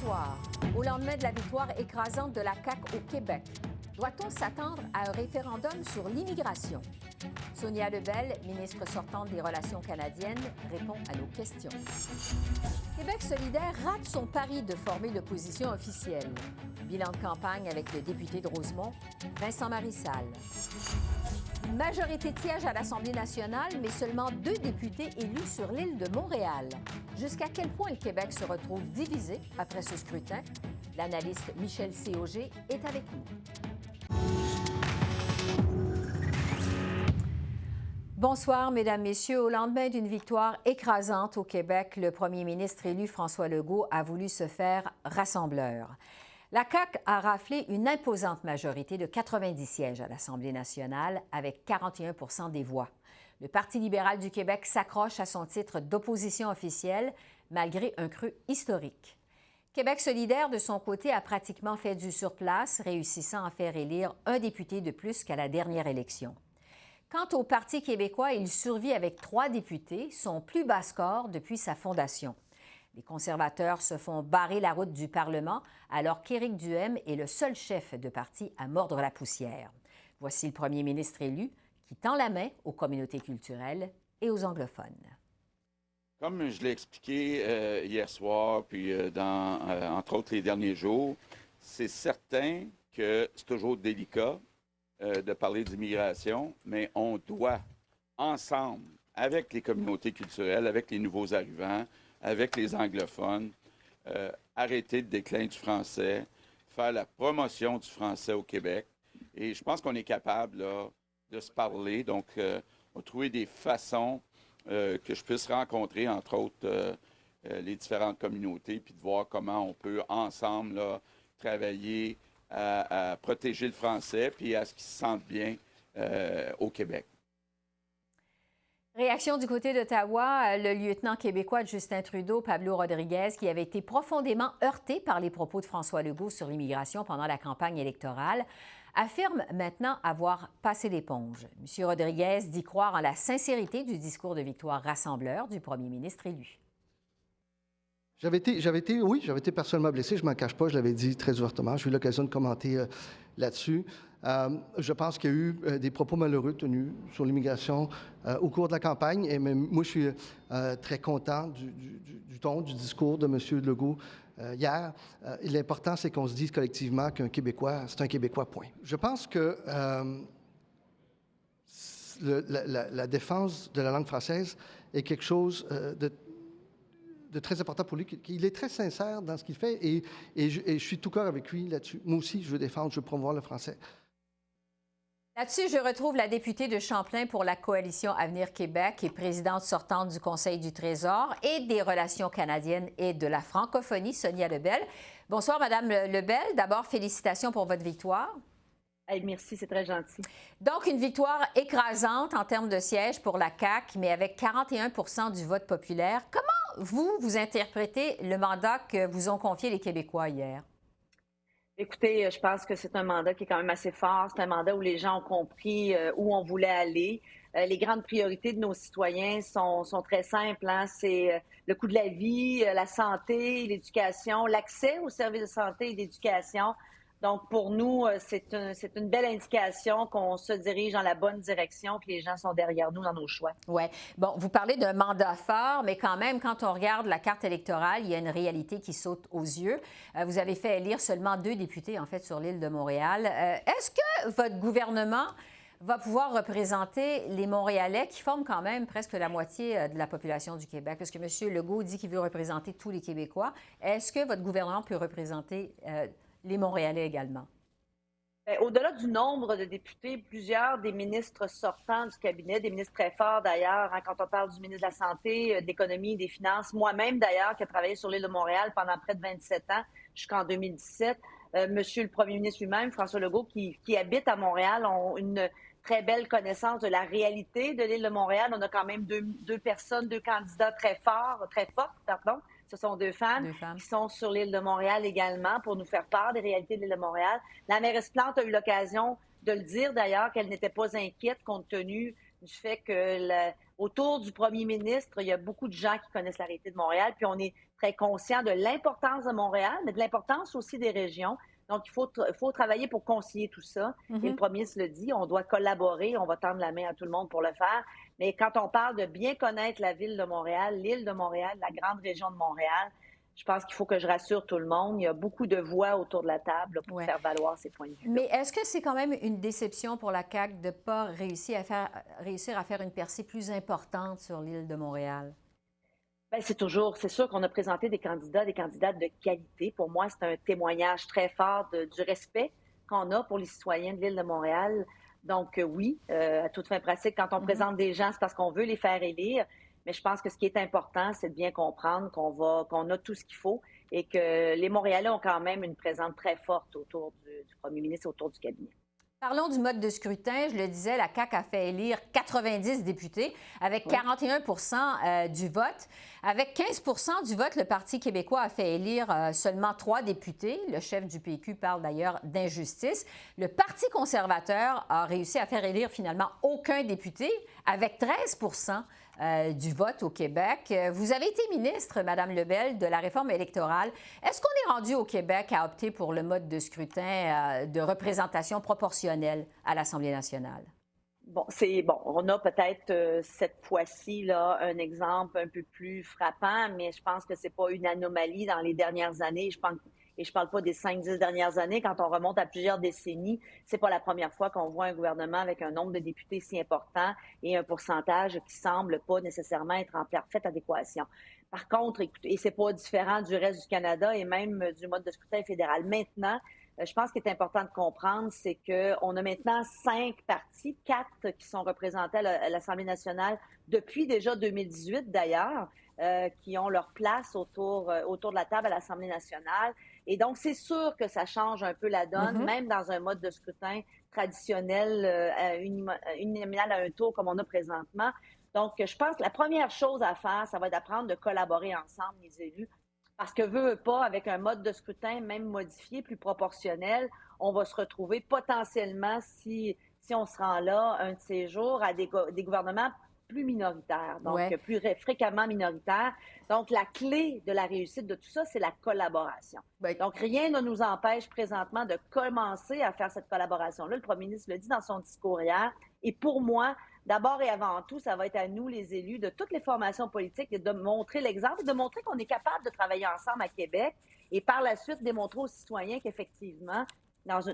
soir, au lendemain de la victoire écrasante de la CAQ au Québec, doit-on s'attendre à un référendum sur l'immigration? Sonia Lebel, ministre sortante des Relations canadiennes, répond à nos questions. Québec solidaire rate son pari de former l'opposition officielle. Bilan de campagne avec le député de Rosemont, Vincent Marissal. Une majorité de sièges à l'Assemblée nationale, mais seulement 2 députés élus sur l'île de Montréal. Jusqu'à quel point le Québec se retrouve divisé après ce scrutin? L'analyste Michel Cauger est avec nous. Bonsoir, Mesdames, Messieurs. Au lendemain d'une victoire écrasante au Québec, le premier ministre élu François Legault a voulu se faire rassembleur. La CAQ a raflé une imposante majorité de 90 sièges à l'Assemblée nationale avec 41 % des voix. Le Parti libéral du Québec s'accroche à son titre d'opposition officielle malgré un creux historique. Québec solidaire, de son côté, a pratiquement fait du surplace, réussissant à faire élire un député de plus qu'à la dernière élection. Quant au Parti québécois, il survit avec 3 députés, son plus bas score depuis sa fondation. Les conservateurs se font barrer la route du Parlement alors qu'Éric Duhaime est le seul chef de parti à mordre la poussière. Voici le premier ministre élu qui tend la main aux communautés culturelles et aux anglophones. Comme je l'ai expliqué hier soir, puis entre autres les derniers jours, c'est certain que c'est toujours délicat de parler d'immigration, mais on doit, ensemble, avec les communautés culturelles, avec les nouveaux arrivants, avec les anglophones, arrêter le déclin du français, faire la promotion du français au Québec. Et je pense qu'on est capable là, de se parler. Donc, on va trouver des façons que je puisse rencontrer, entre autres, les différentes communautés, puis de voir comment on peut, ensemble, là, travailler à protéger le français, puis à ce qu'ils se sentent bien au Québec. Réaction du côté d'Ottawa, le lieutenant québécois de Justin Trudeau, Pablo Rodriguez, qui avait été profondément heurté par les propos de François Legault sur l'immigration pendant la campagne électorale, affirme maintenant avoir passé l'éponge. M. Rodriguez dit croire en la sincérité du discours de victoire rassembleur du premier ministre élu. J'avais été personnellement blessé, je ne m'en cache pas, je l'avais dit très ouvertement. J'ai eu l'occasion de commenter là-dessus. Je pense qu'il y a eu des propos malheureux tenus sur l'immigration au cours de la campagne. Et même, moi, je suis très content du ton, du discours de M. Legault hier. L'important, c'est qu'on se dise collectivement qu'un Québécois, c'est un Québécois, point. Je pense que la défense de la langue française est quelque chose de très important pour lui. Il est très sincère dans ce qu'il fait et je suis tout cœur avec lui là-dessus. Moi aussi, je veux défendre, je veux promouvoir le français. Là-dessus, je retrouve la députée de Champlain pour la Coalition Avenir Québec et présidente sortante du Conseil du Trésor et des Relations canadiennes et de la francophonie, Sonia Lebel. Bonsoir, Madame Lebel. D'abord, félicitations pour votre victoire. Hey, merci, c'est très gentil. Donc, une victoire écrasante en termes de sièges pour la CAQ, mais avec 41 % du vote populaire. Comment vous interprétez le mandat que vous ont confié les Québécois hier? Écoutez, je pense que c'est un mandat qui est quand même assez fort. C'est un mandat où les gens ont compris où on voulait aller. Les grandes priorités de nos citoyens sont très simples. Hein? C'est le coût de la vie, la santé, l'éducation, l'accès aux services de santé et d'éducation. Donc, pour nous, c'est une belle indication qu'on se dirige dans la bonne direction, que les gens sont derrière nous dans nos choix. Oui. Bon, vous parlez d'un mandat fort, mais quand même, quand on regarde la carte électorale, il y a une réalité qui saute aux yeux. Vous avez fait élire seulement 2 députés, en fait, sur l'île de Montréal. Est-ce que votre gouvernement va pouvoir représenter les Montréalais qui forment quand même presque la moitié de la population du Québec? Parce que M. Legault dit qu'il veut représenter tous les Québécois. Est-ce que votre gouvernement peut représenter les Montréalais également? Bien, au-delà du nombre de députés, plusieurs des ministres sortants du cabinet, des ministres très forts d'ailleurs, hein, quand on parle du ministre de la Santé, de l'Économie, des Finances, moi-même d'ailleurs, qui ai travaillé sur l'île de Montréal pendant près de 27 ans, jusqu'en 2017, Monsieur le premier ministre lui-même, François Legault, qui habite à Montréal, ont une très belle connaissance de la réalité de l'île de Montréal. On a quand même deux personnes, 2 candidats très fortes, Ce sont 2 femmes qui sont sur l'île de Montréal également pour nous faire part des réalités de l'île de Montréal. La mairesse Plante a eu l'occasion de le dire d'ailleurs qu'elle n'était pas inquiète compte tenu du fait que Autour du premier ministre, il y a beaucoup de gens qui connaissent la réalité de Montréal, puis on est très conscient de l'importance de Montréal, mais de l'importance aussi des régions. Donc, il faut travailler pour concilier tout ça. Et le premier ministre le dit, on doit collaborer, on va tendre la main à tout le monde pour le faire. Mais quand on parle de bien connaître la ville de Montréal, l'île de Montréal, la grande région de Montréal, je pense qu'il faut que je rassure tout le monde. Il y a beaucoup de voix autour de la table pour faire valoir ces points de vue. Mais est-ce que c'est quand même une déception pour la CAQ de ne pas réussir à faire une percée plus importante sur l'île de Montréal? Bien, c'est sûr qu'on a présenté des candidates de qualité. Pour moi, c'est un témoignage très fort du respect qu'on a pour les citoyens de l'île de Montréal. Donc, oui, à toute fin pratique, quand on présente des gens, c'est parce qu'on veut les faire élire. Mais je pense que ce qui est important, c'est de bien comprendre qu'on a tout ce qu'il faut et que les Montréalais ont quand même une présence très forte autour du premier ministre, autour du cabinet. Parlons du mode de scrutin. Je le disais, la CAQ a fait élire 90 députés avec 41 du vote. Avec 15 du vote, le Parti québécois a fait élire seulement 3 députés. Le chef du PQ parle d'ailleurs d'injustice. Le Parti conservateur a réussi à faire élire finalement aucun député avec 13 du vote au Québec. Vous avez été ministre, Mme Lebel, de la réforme électorale. Est-ce qu'on est rendu au Québec à opter pour le mode de scrutin de représentation proportionnelle à l'Assemblée nationale? Bon, on a peut-être cette fois-ci là un exemple un peu plus frappant, mais je pense que c'est pas une anomalie dans les dernières années. Je parle pas des 5-10 dernières années, quand on remonte à plusieurs décennies, c'est pas la première fois qu'on voit un gouvernement avec un nombre de députés si important et un pourcentage qui semble pas nécessairement être en parfaite adéquation. Par contre, écoutez, et c'est pas différent du reste du Canada et même du mode de scrutin fédéral. Maintenant, je pense qu'il est important de comprendre, c'est qu'on a maintenant 5 partis, 4 qui sont représentés à l'Assemblée nationale depuis déjà 2018 d'ailleurs, qui ont leur place autour de la table à l'Assemblée nationale. Et donc, c'est sûr que ça change un peu la donne, même dans un mode de scrutin traditionnel, uninominal à un tour comme on a présentement. Donc, je pense que la première chose à faire, ça va être d'apprendre de collaborer ensemble, les élus. Parce que veut pas, avec un mode de scrutin même modifié, plus proportionnel, on va se retrouver potentiellement, si on se rend là un de ces jours, à des gouvernements plus minoritaires, donc plus fréquemment minoritaires. Donc, la clé de la réussite de tout ça, c'est la collaboration. Donc, rien ne nous empêche présentement de commencer à faire cette collaboration-là. Le premier ministre le dit dans son discours hier. Et pour moi, d'abord et avant tout, ça va être à nous, les élus de toutes les formations politiques, de montrer l'exemple et de montrer qu'on est capable de travailler ensemble à Québec et par la suite démontrer aux citoyens qu'effectivement,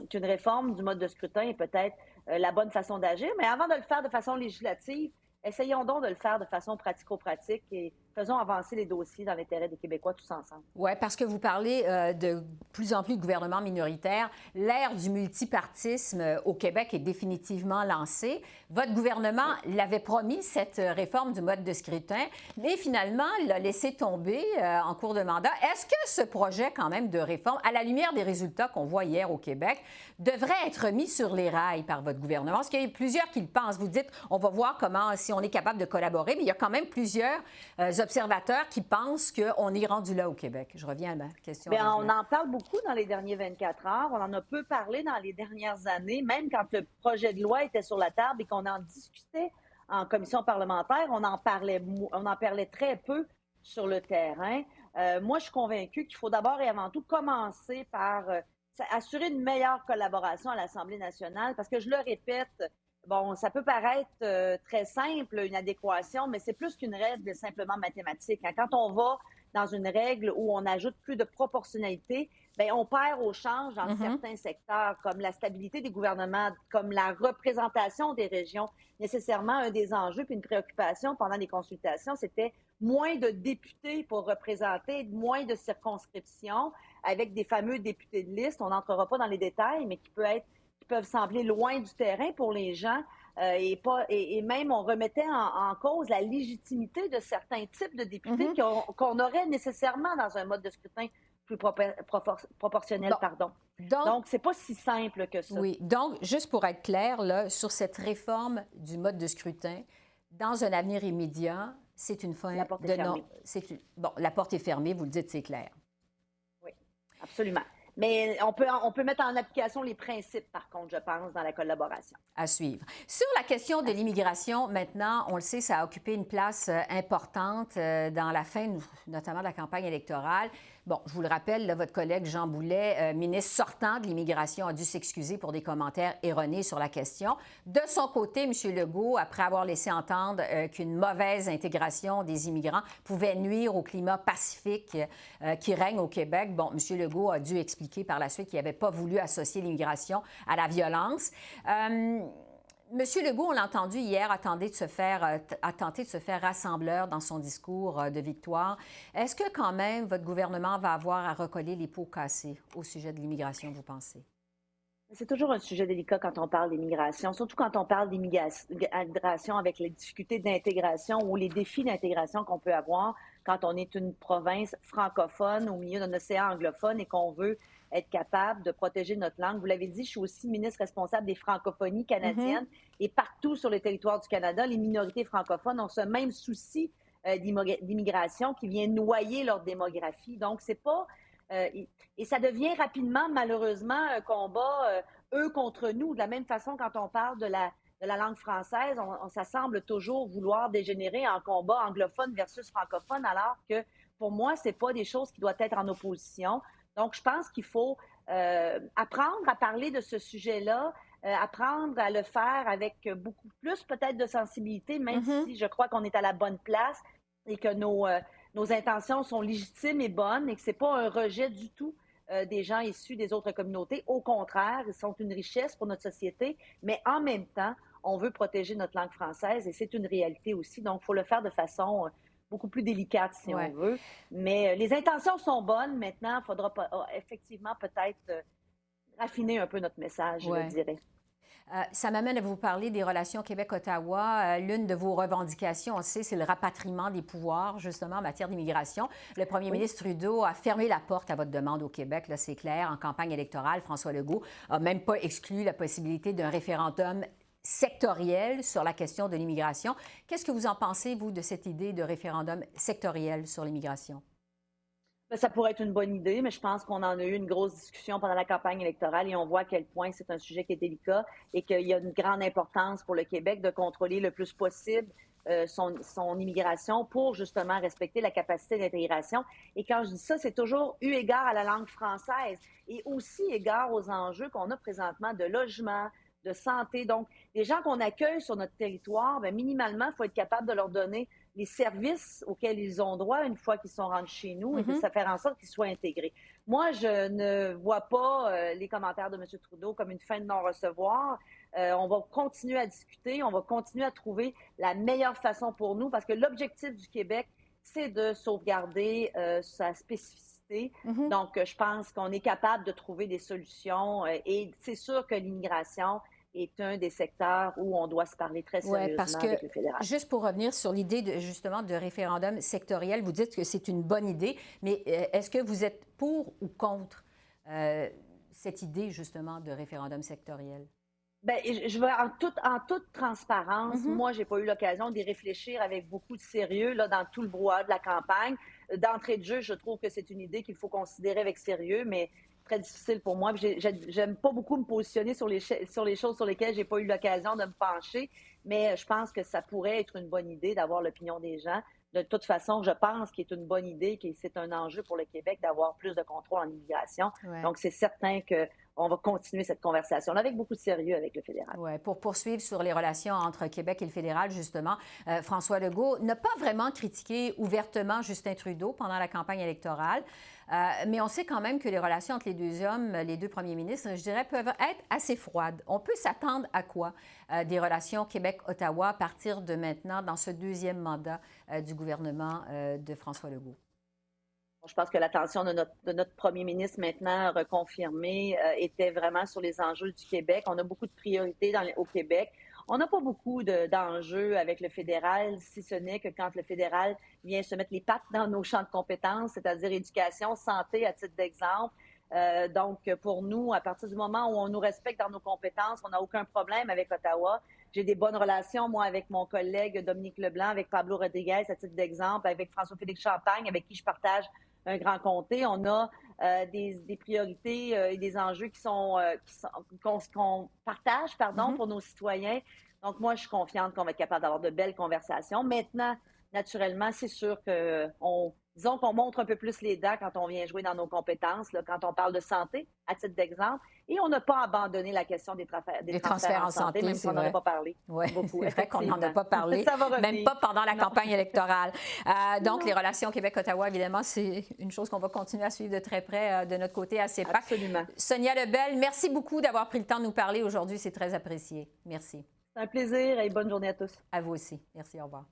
qu'une réforme du mode de scrutin est peut-être la bonne façon d'agir. Mais avant de le faire de façon législative, essayons donc de le faire de façon pratico-pratique et faisons avancer les dossiers dans l'intérêt des Québécois tous ensemble. Oui, parce que vous parlez de plus en plus de gouvernements minoritaires. L'ère du multipartisme au Québec est définitivement lancée. Votre gouvernement l'avait promis, cette réforme du mode de scrutin, mais finalement, l'a laissé tomber en cours de mandat. Est-ce que ce projet, quand même, de réforme, à la lumière des résultats qu'on voit hier au Québec, devrait être mis sur les rails par votre gouvernement? Parce qu'il y a plusieurs qui le pensent. Vous dites, on va voir comment, si on est capable de collaborer, mais il y a quand même plusieurs observateurs qui pensent qu'on est rendu là au Québec. Je reviens à ma question. Bien, on en parle beaucoup dans les derniers 24 heures. On en a peu parlé dans les dernières années, même quand le projet de loi était sur la table et qu'on en discutait en commission parlementaire, on en parlait très peu sur le terrain. Moi, je suis convaincue qu'il faut d'abord et avant tout commencer par assurer une meilleure collaboration à l'Assemblée nationale, parce que je le répète, bon, ça peut paraître très simple, une adéquation, mais c'est plus qu'une règle simplement mathématique. Quand on va dans une règle où on ajoute plus de proportionnalité, bien, on perd au change dans certains secteurs, comme la stabilité des gouvernements, comme la représentation des régions. Nécessairement, un des enjeux puis une préoccupation pendant les consultations, c'était moins de députés pour représenter, moins de circonscriptions, avec des fameux députés de liste. On n'entrera pas dans les détails, mais qui peuvent sembler loin du terrain pour les gens. Et même, on remettait en cause la légitimité de certains types de députés qu'on aurait nécessairement dans un mode de scrutin plus proportionnel. Donc, c'est pas si simple que ça. Oui. Donc, juste pour être clair, là, sur cette réforme du mode de scrutin, dans un avenir immédiat, c'est une fin la porte est fermée. Bon, la porte est fermée, vous le dites, c'est clair. Oui, absolument. Mais on peut mettre en application les principes, par contre, je pense, dans la collaboration. À suivre. Sur la question de l'immigration, maintenant, on le sait, ça a occupé une place importante dans la fin, notamment de la campagne électorale. Bon, je vous le rappelle, là, votre collègue Jean Boulet, ministre sortant de l'immigration, a dû s'excuser pour des commentaires erronés sur la question. De son côté, M. Legault, après avoir laissé entendre qu'une mauvaise intégration des immigrants pouvait nuire au climat pacifique qui règne au Québec, bon, M. Legault a dû expliquer par la suite qu'il n'avait pas voulu associer l'immigration à la violence. Monsieur Legault, on l'a entendu hier, a tenté de se faire rassembleur dans son discours de victoire. Est-ce que quand même votre gouvernement va avoir à recoller les pots cassés au sujet de l'immigration, vous pensez? C'est toujours un sujet délicat quand on parle d'immigration, surtout quand on parle d'immigration avec les difficultés d'intégration ou les défis d'intégration qu'on peut avoir quand on est une province francophone au milieu d'un océan anglophone et qu'on veut être capable de protéger notre langue. Vous l'avez dit, je suis aussi ministre responsable des francophonies canadiennes et partout sur le territoire du Canada, les minorités francophones ont ce même souci d'immigration qui vient noyer leur démographie. Donc, c'est pas... et ça devient rapidement, malheureusement, un combat eux contre nous. De la même façon, quand on parle de la langue française, ça semble toujours vouloir dégénérer en combat anglophone versus francophone, alors que pour moi, c'est pas des choses qui doivent être en opposition. Donc, je pense qu'il faut apprendre à parler de ce sujet-là, apprendre à le faire avec beaucoup plus peut-être de sensibilité, même si je crois qu'on est à la bonne place et que nos intentions sont légitimes et bonnes et que ce n'est pas un rejet du tout des gens issus des autres communautés. Au contraire, ils sont une richesse pour notre société, mais en même temps, on veut protéger notre langue française et c'est une réalité aussi. Donc, il faut le faire de façon beaucoup plus délicate, si on veut. Mais les intentions sont bonnes. Maintenant, il faudra effectivement peut-être raffiner un peu notre message, je dirais. Ça m'amène à vous parler des relations Québec-Ottawa. L'une de vos revendications, on sait, c'est le rapatriement des pouvoirs, justement, en matière d'immigration. Le premier ministre Trudeau a fermé la porte à votre demande au Québec, là, c'est clair. En campagne électorale, François Legault n'a même pas exclu la possibilité d'un référendum sectoriel sur la question de l'immigration. Qu'est-ce que vous en pensez, vous, de cette idée de référendum sectoriel sur l'immigration? Ça pourrait être une bonne idée, mais je pense qu'on en a eu une grosse discussion pendant la campagne électorale et on voit à quel point c'est un sujet qui est délicat et qu'il y a une grande importance pour le Québec de contrôler le plus possible son immigration pour justement respecter la capacité d'intégration. Et quand je dis ça, c'est toujours eu égard à la langue française et aussi égard aux enjeux qu'on a présentement de logement, de santé. Donc, les gens qu'on accueille sur notre territoire, bien, minimalement, il faut être capable de leur donner les services auxquels ils ont droit une fois qu'ils sont rentrés chez nous et de faire en sorte qu'ils soient intégrés. Moi, je ne vois pas les commentaires de M. Trudeau comme une fin de non-recevoir. On va continuer à discuter, on va continuer à trouver la meilleure façon pour nous parce que l'objectif du Québec, c'est de sauvegarder sa spécificité. Donc, je pense qu'on est capable de trouver des solutions et c'est sûr que l'immigration est un des secteurs où on doit se parler très sérieusement parce que, avec le fédéral. Juste pour revenir sur l'idée justement de référendum sectoriel, vous dites que c'est une bonne idée, mais est-ce que vous êtes pour ou contre cette idée justement de référendum sectoriel? Bien, je vais en toute transparence, moi, j'ai pas eu l'occasion d'y réfléchir avec beaucoup de sérieux là, dans tout le brouhaha de la campagne. D'entrée de jeu, je trouve que c'est une idée qu'il faut considérer avec sérieux, mais très difficile pour moi. J'aime pas beaucoup me positionner sur les choses sur lesquelles j'ai pas eu l'occasion de me pencher, mais je pense que ça pourrait être une bonne idée d'avoir l'opinion des gens. De toute façon, je pense qu'il est une bonne idée, que c'est un enjeu pour le Québec d'avoir plus de contrôle en immigration. Donc, c'est certain qu'on va continuer cette conversation-là avec beaucoup de sérieux avec le fédéral. Oui, pour poursuivre sur les relations entre Québec et le fédéral, justement, François Legault n'a pas vraiment critiqué ouvertement Justin Trudeau pendant la campagne électorale, mais on sait quand même que les relations entre les deux hommes, les deux premiers ministres, je dirais, peuvent être assez froides. On peut s'attendre à quoi des relations Québec-Ottawa à partir de maintenant, dans ce deuxième mandat du gouvernement de François Legault? Je pense que l'attention de notre premier ministre maintenant reconfirmée était vraiment sur les enjeux du Québec. On a beaucoup de priorités au Québec. On n'a pas beaucoup d'enjeux avec le fédéral, si ce n'est que quand le fédéral vient se mettre les pattes dans nos champs de compétences, c'est-à-dire éducation, santé à titre d'exemple. Donc, pour nous, à partir du moment où on nous respecte dans nos compétences, on n'a aucun problème avec Ottawa. J'ai des bonnes relations, moi, avec mon collègue Dominique Leblanc, avec Pablo Rodriguez, à titre d'exemple, avec François-Félix Champagne, avec qui je partage un grand comté. On a des priorités et des enjeux qu'on partage, pardon, pour nos citoyens. Donc, moi, je suis confiante qu'on va être capable d'avoir de belles conversations. Maintenant, naturellement, c'est sûr disons qu'on montre un peu plus les dents quand on vient jouer dans nos compétences, là, quand on parle de santé, à titre d'exemple. Et on n'a pas abandonné la question des transferts en santé, même si on n'en a pas parlé. Oui, c'est vrai qu'on n'en a pas Effectivement. parlé, Ça va revenir. même pas pendant la Non. campagne électorale. Donc, Non. les relations Québec-Ottawa, évidemment, c'est une chose qu'on va continuer à suivre de très près de notre côté à CEPAC. Absolument. Sonia Lebel, merci beaucoup d'avoir pris le temps de nous parler aujourd'hui. C'est très apprécié. Merci. C'est un plaisir et bonne journée à tous. À vous aussi. Merci, au revoir.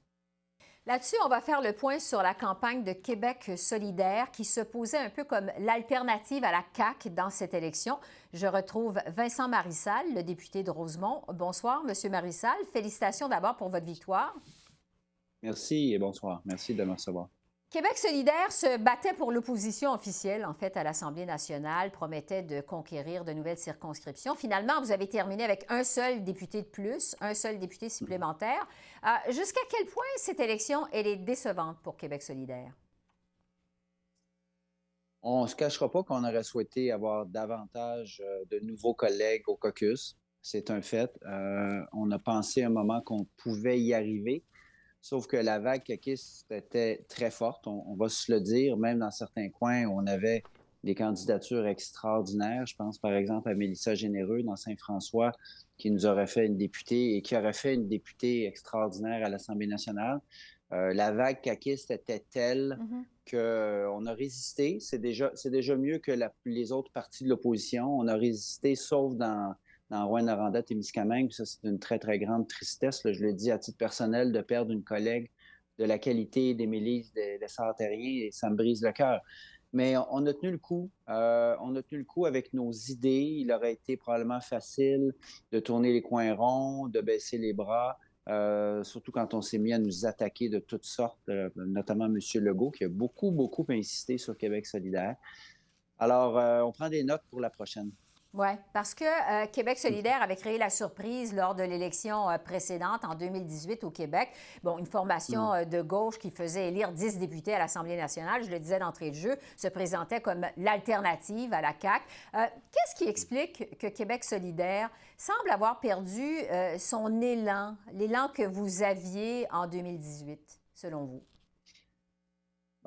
Là-dessus, on va faire le point sur la campagne de Québec solidaire qui se posait un peu comme l'alternative à la CAQ dans cette élection. Je retrouve Vincent Marissal, le député de Rosemont. Bonsoir, Monsieur Marissal. Félicitations d'abord pour votre victoire. Merci et bonsoir. Merci de me recevoir. Québec solidaire se battait pour l'opposition officielle, en fait, à l'Assemblée nationale, promettait de conquérir de nouvelles circonscriptions. Finalement, vous avez terminé avec un seul député de plus, un seul député supplémentaire. Jusqu'à quel point cette élection, elle est décevante pour Québec solidaire? On ne se cachera pas qu'on aurait souhaité avoir davantage de nouveaux collègues au caucus. C'est un fait. On a pensé un moment qu'on pouvait y arriver. Sauf que la vague caquiste était très forte, on va se le dire, même dans certains coins où on avait des candidatures extraordinaires. Je pense par exemple à Mélissa Généreux dans Saint-François, qui nous aurait fait une députée et qui aurait fait une députée extraordinaire à l'Assemblée nationale. La vague caquiste était telle qu'on a résisté. C'est déjà mieux que les autres partis de l'opposition. On a résisté, sauf dans Rouyn-Noranda-Témiscamingue. Ça, c'est une très, très grande tristesse. Là, je le dis à titre personnel, de perdre une collègue de la qualité d'Émilie Lessard-Terrien, et ça me brise le cœur. Mais on a tenu le coup. On a tenu le coup avec nos idées. Il aurait été probablement facile de tourner les coins ronds, de baisser les bras, surtout quand on s'est mis à nous attaquer de toutes sortes, notamment M. Legault, qui a beaucoup, beaucoup insisté sur Québec solidaire. Alors, on prend des notes pour la prochaine. Oui, parce que Québec solidaire avait créé la surprise lors de l'élection précédente en 2018 au Québec. Bon, une formation de gauche qui faisait élire 10 députés à l'Assemblée nationale, je le disais d'entrée de jeu, se présentait comme l'alternative à la CAQ. Qu'est-ce qui explique que Québec solidaire semble avoir perdu son élan, l'élan que vous aviez en 2018, selon vous?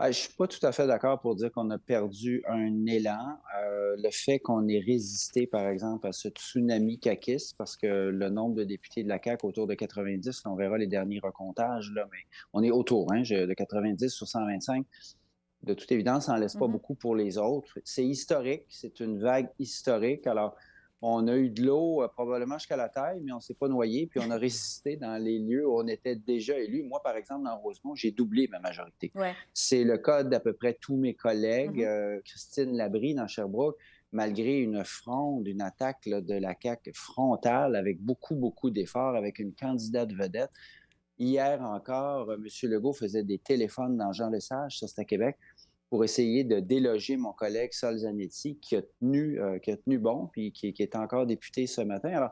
Je ne suis pas tout à fait d'accord pour dire qu'on a perdu un élan. Le fait qu'on ait résisté, par exemple, à ce tsunami caquiste, parce que le nombre de députés de la CAQ autour de 90, on verra les derniers recomptages, là, mais on est autour de 90 sur 125. De toute évidence, ça n'en laisse pas beaucoup pour les autres. C'est historique, c'est une vague historique. Alors, on a eu de l'eau probablement jusqu'à la taille, mais on ne s'est pas noyé, puis on a résisté dans les lieux où on était déjà élus. Moi, par exemple, dans Rosemont, j'ai doublé ma majorité. Ouais. C'est le cas d'à peu près tous mes collègues. Christine Labrie, dans Sherbrooke, malgré une fronde, une attaque là, de la CAQ frontale, avec beaucoup, beaucoup d'efforts, avec une candidate vedette. Hier encore, M. Legault faisait des téléphones dans Jean Lesage, ça c'est à Québec, pour essayer de déloger mon collègue Sol Zanetti, qui a tenu bon, puis qui est encore député ce matin. Alors,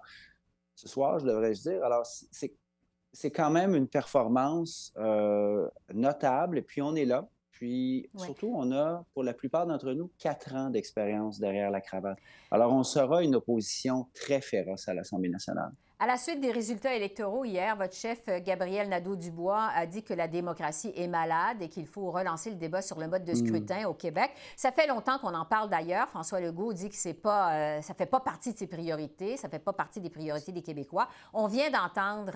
ce soir, je devrais dire, alors c'est quand même une performance notable, et puis on est là. Puis surtout, on a, pour la plupart d'entre nous, 4 ans d'expérience derrière la cravate. Alors, on sera une opposition très féroce à l'Assemblée nationale. À la suite des résultats électoraux hier, votre chef, Gabriel Nadeau-Dubois, a dit que la démocratie est malade et qu'il faut relancer le débat sur le mode de scrutin au Québec. Ça fait longtemps qu'on en parle d'ailleurs. François Legault dit que ça ne fait pas partie de ses priorités, ça ne fait pas partie des priorités des Québécois. On vient d'entendre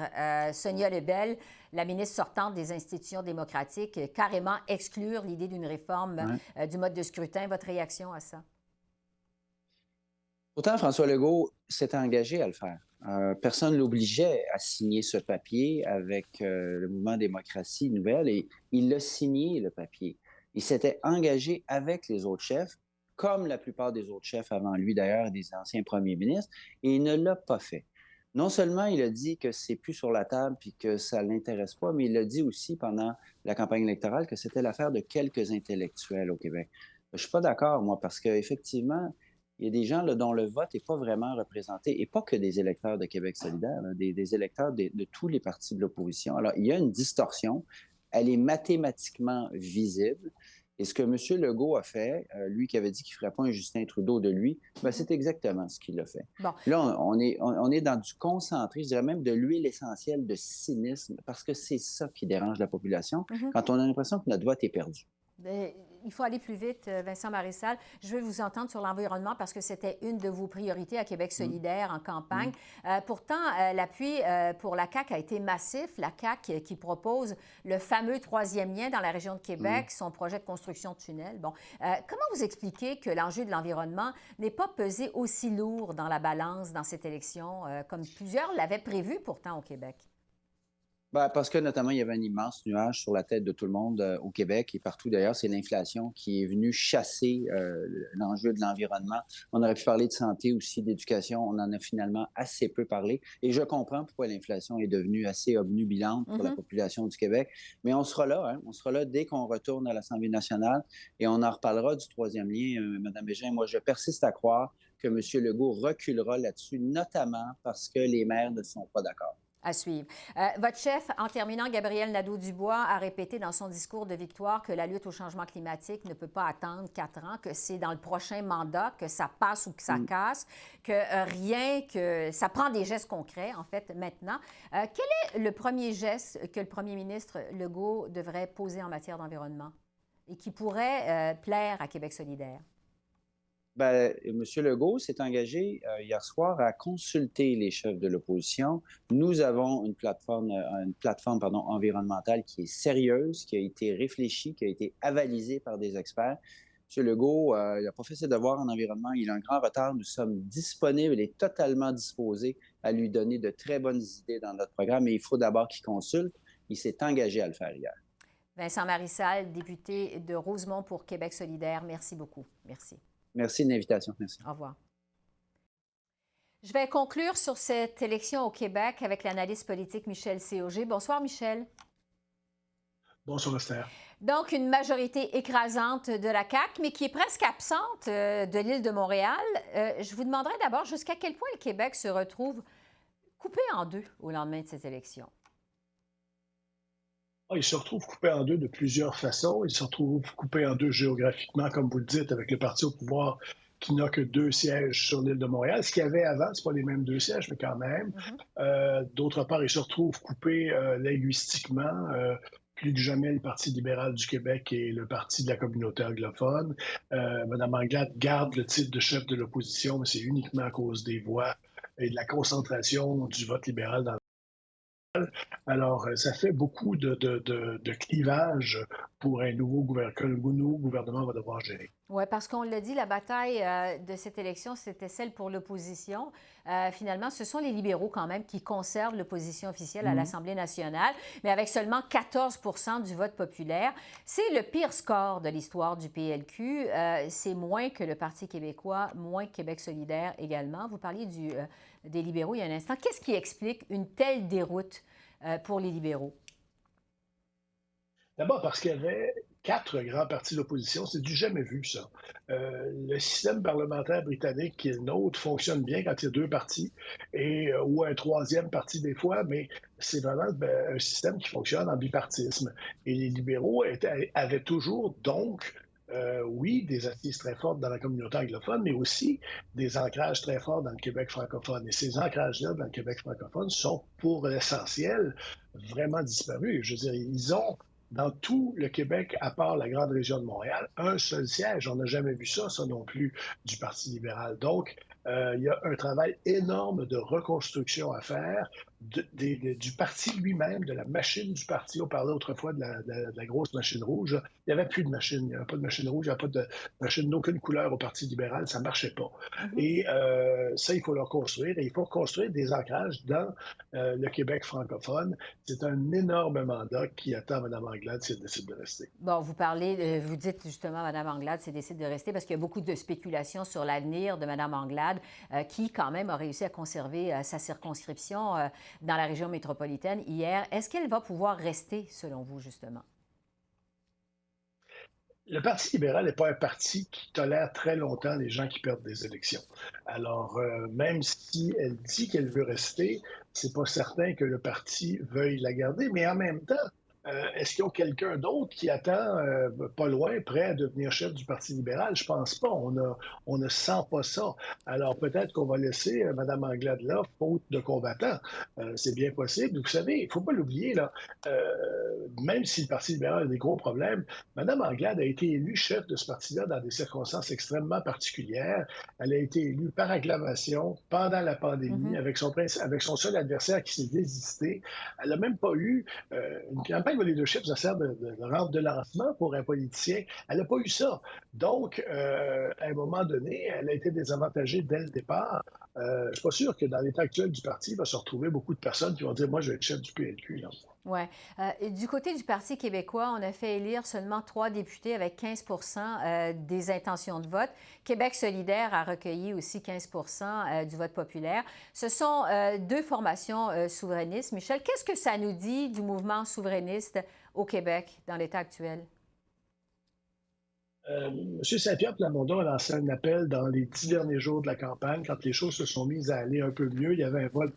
Sonia Lebel, la ministre sortante des institutions démocratiques, carrément exclure l'idée d'une réforme du mode de scrutin. Votre réaction à ça? Pourtant, François Legault s'est engagé à le faire. Personne ne l'obligeait à signer ce papier avec le mouvement Démocratie Nouvelle et il l'a signé, le papier. Il s'était engagé avec les autres chefs, comme la plupart des autres chefs avant lui d'ailleurs, des anciens premiers ministres, et il ne l'a pas fait. Non seulement il a dit que c'est plus sur la table puis que ça ne l'intéresse pas, mais il a dit aussi pendant la campagne électorale que c'était l'affaire de quelques intellectuels au Québec. Je ne suis pas d'accord, moi, parce qu'effectivement, il y a des gens là, dont le vote n'est pas vraiment représenté, et pas que des électeurs de Québec solidaire, là, des électeurs de tous les partis de l'opposition. Alors, il y a une distorsion, elle est mathématiquement visible, Et ce que M. Legault a fait, lui qui avait dit qu'il ne ferait pas un Justin Trudeau de lui, c'est exactement ce qu'il a fait. Bon. Là, on est dans du concentré, je dirais même de l'huile essentielle de cynisme, parce que c'est ça qui dérange la population, quand on a l'impression que notre vote est perdu. Il faut aller plus vite, Vincent Marissal. Je veux vous entendre sur l'environnement parce que c'était une de vos priorités à Québec solidaire en campagne. Pourtant, l'appui pour la CAQ a été massif. La CAQ qui propose le fameux troisième lien dans la région de Québec, son projet de construction de tunnels. Bon, comment vous expliquez que l'enjeu de l'environnement n'ait pas pesé aussi lourd dans la balance dans cette élection, comme plusieurs l'avaient prévu pourtant au Québec? Parce que notamment, il y avait un immense nuage sur la tête de tout le monde au Québec et partout d'ailleurs. C'est l'inflation qui est venue chasser l'enjeu de l'environnement. On aurait pu parler de santé aussi, d'éducation. On en a finalement assez peu parlé. Et je comprends pourquoi l'inflation est devenue assez obnubilante pour la population du Québec. Mais on sera là, hein? On sera là dès qu'on retourne à l'Assemblée nationale et on en reparlera du troisième lien, Mme Bégin. Moi, je persiste à croire que M. Legault reculera là-dessus, notamment parce que les maires ne sont pas d'accord. À suivre. Votre chef, en terminant, Gabriel Nadeau-Dubois, a répété dans son discours de victoire que la lutte au changement climatique ne peut pas attendre 4 ans, que c'est dans le prochain mandat que ça passe ou que ça casse, que ça prend des gestes concrets, en fait, maintenant. Quel est le premier geste que le premier ministre Legault devrait poser en matière d'environnement et qui pourrait plaire à Québec solidaire? M. Legault s'est engagé hier soir à consulter les chefs de l'opposition. Nous avons une plateforme environnementale qui est sérieuse, qui a été réfléchie, qui a été avalisée par des experts. M. Legault, il n'a pas fait ses devoirs en environnement. Il a un grand retard. Nous sommes disponibles et totalement disposés à lui donner de très bonnes idées dans notre programme. Mais il faut d'abord qu'il consulte. Il s'est engagé à le faire hier. Vincent Marissal, député de Rosemont pour Québec solidaire, merci beaucoup. Merci. Merci de l'invitation. Merci. Au revoir. Je vais conclure sur cette élection au Québec avec l'analyste politique Michel Séauger. Bonsoir, Michel. Bonsoir, Esther. Donc, une majorité écrasante de la CAQ, mais qui est presque absente de l'île de Montréal. Je vous demanderai d'abord jusqu'à quel point le Québec se retrouve coupé en deux au lendemain de cette élection. Il se retrouve coupé en deux de plusieurs façons. Il se retrouve coupé en deux géographiquement, comme vous le dites, avec le parti au pouvoir qui n'a que 2 sièges sur l'île de Montréal. Ce qu'il y avait avant, ce pas les mêmes 2 sièges, mais quand même. D'autre part, il se retrouve coupé linguistiquement. Plus que jamais, le Parti libéral du Québec et le Parti de la communauté anglophone. Mme Anglade garde le titre de chef de l'opposition, mais c'est uniquement à cause des voix et de la concentration du vote libéral dans Alors, ça fait beaucoup de clivage pour un nouveau gouvernement va devoir gérer. Oui, parce qu'on l'a dit, la bataille de cette élection, c'était celle pour l'opposition. Finalement, ce sont les libéraux quand même qui conservent l'opposition officielle à l'Assemblée nationale, mais avec seulement 14 % du vote populaire. C'est le pire score de l'histoire du PLQ. C'est moins que le Parti québécois, moins que Québec solidaire également. Vous parliez des libéraux il y a un instant. Qu'est-ce qui explique une telle déroute pour les libéraux? D'abord parce qu'il y avait 4 grands partis d'opposition. C'est du jamais vu, ça. Le système parlementaire britannique, qui est le nôtre, fonctionne bien quand il y a 2 partis ou un troisième parti des fois, mais c'est vraiment un système qui fonctionne en bipartisme. Et les libéraux avaient toujours, donc, oui, des assises très fortes dans la communauté anglophone, mais aussi des ancrages très forts dans le Québec francophone. Et ces ancrages-là dans le Québec francophone sont, pour l'essentiel, vraiment disparus. Je veux dire, ils ont, dans tout le Québec, à part la grande région de Montréal, un seul siège. On n'a jamais vu ça non plus, du Parti libéral. Donc, il y a un travail énorme de reconstruction à faire du parti lui-même, de la machine du parti. On parlait autrefois de la grosse machine rouge. Il n'y avait plus de machine. Il n'y avait pas de machine rouge, il n'y avait pas de machine d'aucune couleur au Parti libéral. Ça ne marchait pas. Et ça, il faut le reconstruire. Et il faut reconstruire des ancrages dans le Québec francophone. C'est un énorme mandat qui attend Mme Anglade si elle décide de rester. Bon, vous dites justement Mme Anglade si elle décide de rester parce qu'il y a beaucoup de spéculations sur l'avenir de Mme Anglade qui, quand même, a réussi à conserver sa circonscription dans la région métropolitaine hier. Est-ce qu'elle va pouvoir rester, selon vous, justement? Le Parti libéral n'est pas un parti qui tolère très longtemps les gens qui perdent des élections. Alors, même si elle dit qu'elle veut rester, c'est pas certain que le parti veuille la garder, mais en même temps, Est-ce qu'ils ont quelqu'un d'autre qui attend pas loin, prêt à devenir chef du Parti libéral? Je pense pas. On ne sent pas ça. Alors peut-être qu'on va laisser Mme Anglade là, faute de combattants. C'est bien possible. Vous savez, il ne faut pas l'oublier, là, même si le Parti libéral a des gros problèmes, Mme Anglade a été élue chef de ce parti-là dans des circonstances extrêmement particulières. Elle a été élue par acclamation pendant la pandémie avec son seul adversaire qui s'est désisté. Elle n'a même pas eu une campagne de leadership, ça sert de rampe de lancement pour un politicien. Elle n'a pas eu ça. Donc, à un moment donné, elle a été désavantagée dès le départ. Je ne suis pas sûr que dans l'état actuel du parti, il va se retrouver beaucoup de personnes qui vont dire « Moi, je vais être chef du PLQ. » Oui. Du côté du Parti québécois, on a fait élire seulement 3 députés avec 15 des intentions de vote. Québec solidaire a recueilli aussi 15 du vote populaire. Ce sont 2 formations souverainistes. Michel, qu'est-ce que ça nous dit du mouvement souverainiste au Québec dans l'état actuel? M. Saint-Pierre Plamondon a lancé un appel dans les 10 derniers jours de la campagne, quand les choses se sont mises à aller un peu mieux. Il y avait un vote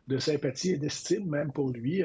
de sympathie et d'estime même pour lui.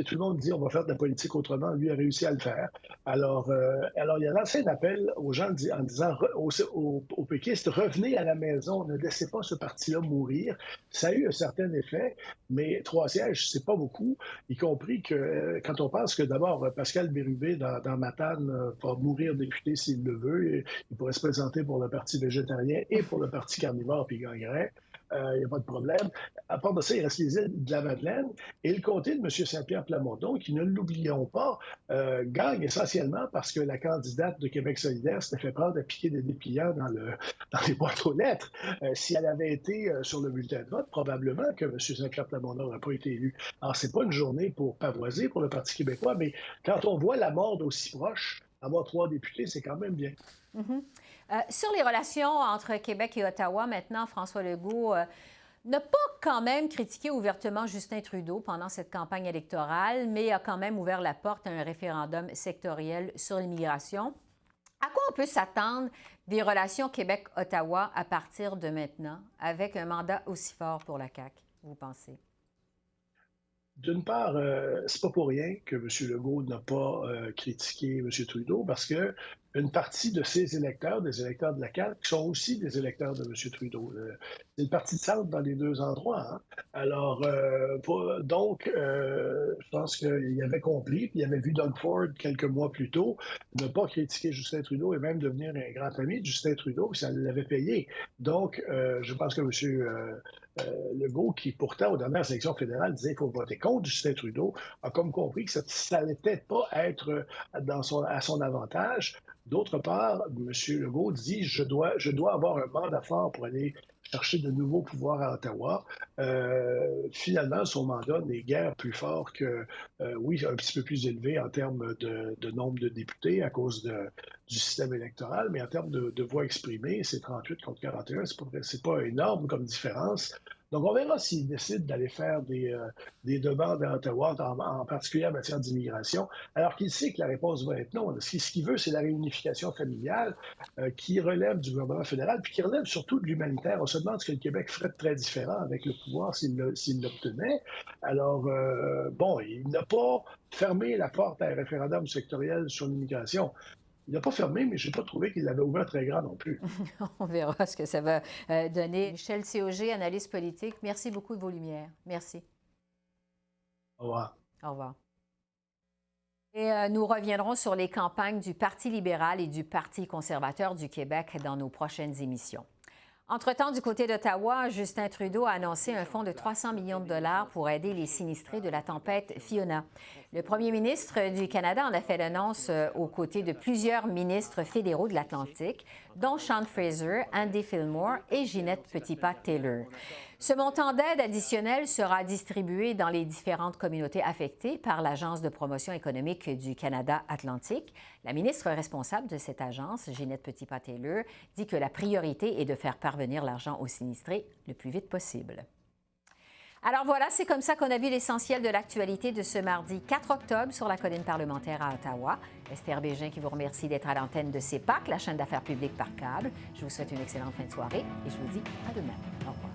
Tout le monde dit on va faire de la politique autrement. Lui a réussi à le faire. Alors il a lancé un appel aux gens en disant aux péquistes, revenez à la maison, ne laissez pas ce parti-là mourir. Ça a eu un certain effet, mais 3 sièges, c'est pas beaucoup, y compris que quand on pense que d'abord Pascal Bérubé dans Matane va mourir député s'il le veut, il pourrait se présenter pour le Parti végétarien et pour le Parti carnivore, puis il gagnerait. Il n'y a pas de problème. À part de ça, il reste les îles de la Madeleine et le comté de M. Saint-Pierre Plamondon, qui, ne l'oublions pas, gagne essentiellement parce que la candidate de Québec solidaire s'était fait prendre à piquer des dépliants dans les boîtes aux lettres. Si elle avait été sur le bulletin de vote, probablement que M. Saint-Pierre Plamondon n'aurait pas été élu. Alors, c'est pas une journée pour pavoiser pour le Parti québécois, mais quand on voit la mort d'aussi proche, avoir 3 députés, c'est quand même bien. Sur les relations entre Québec et Ottawa, maintenant, François Legault n'a pas quand même critiqué ouvertement Justin Trudeau pendant cette campagne électorale, mais a quand même ouvert la porte à un référendum sectoriel sur l'immigration. À quoi on peut s'attendre des relations Québec-Ottawa à partir de maintenant, avec un mandat aussi fort pour la CAQ, vous pensez? D'une part, c'est pas pour rien que M. Legault n'a pas critiqué M. Trudeau, parce que une partie de ses électeurs, des électeurs de la CAQ, sont aussi des électeurs de M. Trudeau. C'est le parti de centre dans les 2 endroits. Hein? Alors, je pense qu'il avait compris, puis il avait vu Doug Ford quelques mois plus tôt ne pas critiquer Justin Trudeau et même devenir un grand ami de Justin Trudeau, puis ça l'avait payé. Donc, je pense que M. Legault, qui pourtant, aux dernières élections fédérales, disait qu'il faut voter contre Justin Trudeau, a comme compris que ça n'allait peut-être pas être à son avantage. D'autre part, M. Legault dit je dois avoir un mandat fort pour aller chercher de nouveaux pouvoirs à Ottawa. Finalement, son mandat n'est guère plus fort que, oui, un petit peu plus élevé en termes de nombre de députés à cause du système électoral, mais en termes de voix exprimées, c'est 38 contre 41, c'est pas énorme comme différence. Donc, on verra s'il décide d'aller faire des demandes à Ottawa, en particulier en matière d'immigration, alors qu'il sait que la réponse va être non. Ce qu'il veut, c'est la réunification familiale qui relève du gouvernement fédéral, puis qui relève surtout de l'humanitaire. On se demande ce que le Québec ferait de très différent avec le pouvoir s'il l'obtenait. Alors, il n'a pas fermé la porte à un référendum sectoriel sur l'immigration. Il n'a pas fermé, mais je n'ai pas trouvé qu'il l'avait ouvert très grand non plus. On verra ce que ça va donner. Michel COG, analyste politique, merci beaucoup de vos lumières. Merci. Au revoir. Au revoir. Et nous reviendrons sur les campagnes du Parti libéral et du Parti conservateur du Québec dans nos prochaines émissions. Entre-temps, du côté d'Ottawa, Justin Trudeau a annoncé un fonds de 300 millions de dollars pour aider les sinistrés de la tempête Fiona. Le premier ministre du Canada en a fait l'annonce aux côtés de plusieurs ministres fédéraux de l'Atlantique, dont Sean Fraser, Andy Fillmore et Ginette Petitpas-Taylor. Ce montant d'aide additionnel sera distribué dans les différentes communautés affectées par l'Agence de promotion économique du Canada Atlantique. La ministre responsable de cette agence, Ginette Petitpas-Taylor, dit que la priorité est de faire parvenir l'argent aux sinistrés le plus vite possible. Alors voilà, c'est comme ça qu'on a vu l'essentiel de l'actualité de ce mardi 4 octobre sur la colline parlementaire à Ottawa. Esther Bégin qui vous remercie d'être à l'antenne de CEPAC, la chaîne d'affaires publiques par câble. Je vous souhaite une excellente fin de soirée et je vous dis à demain. Au revoir.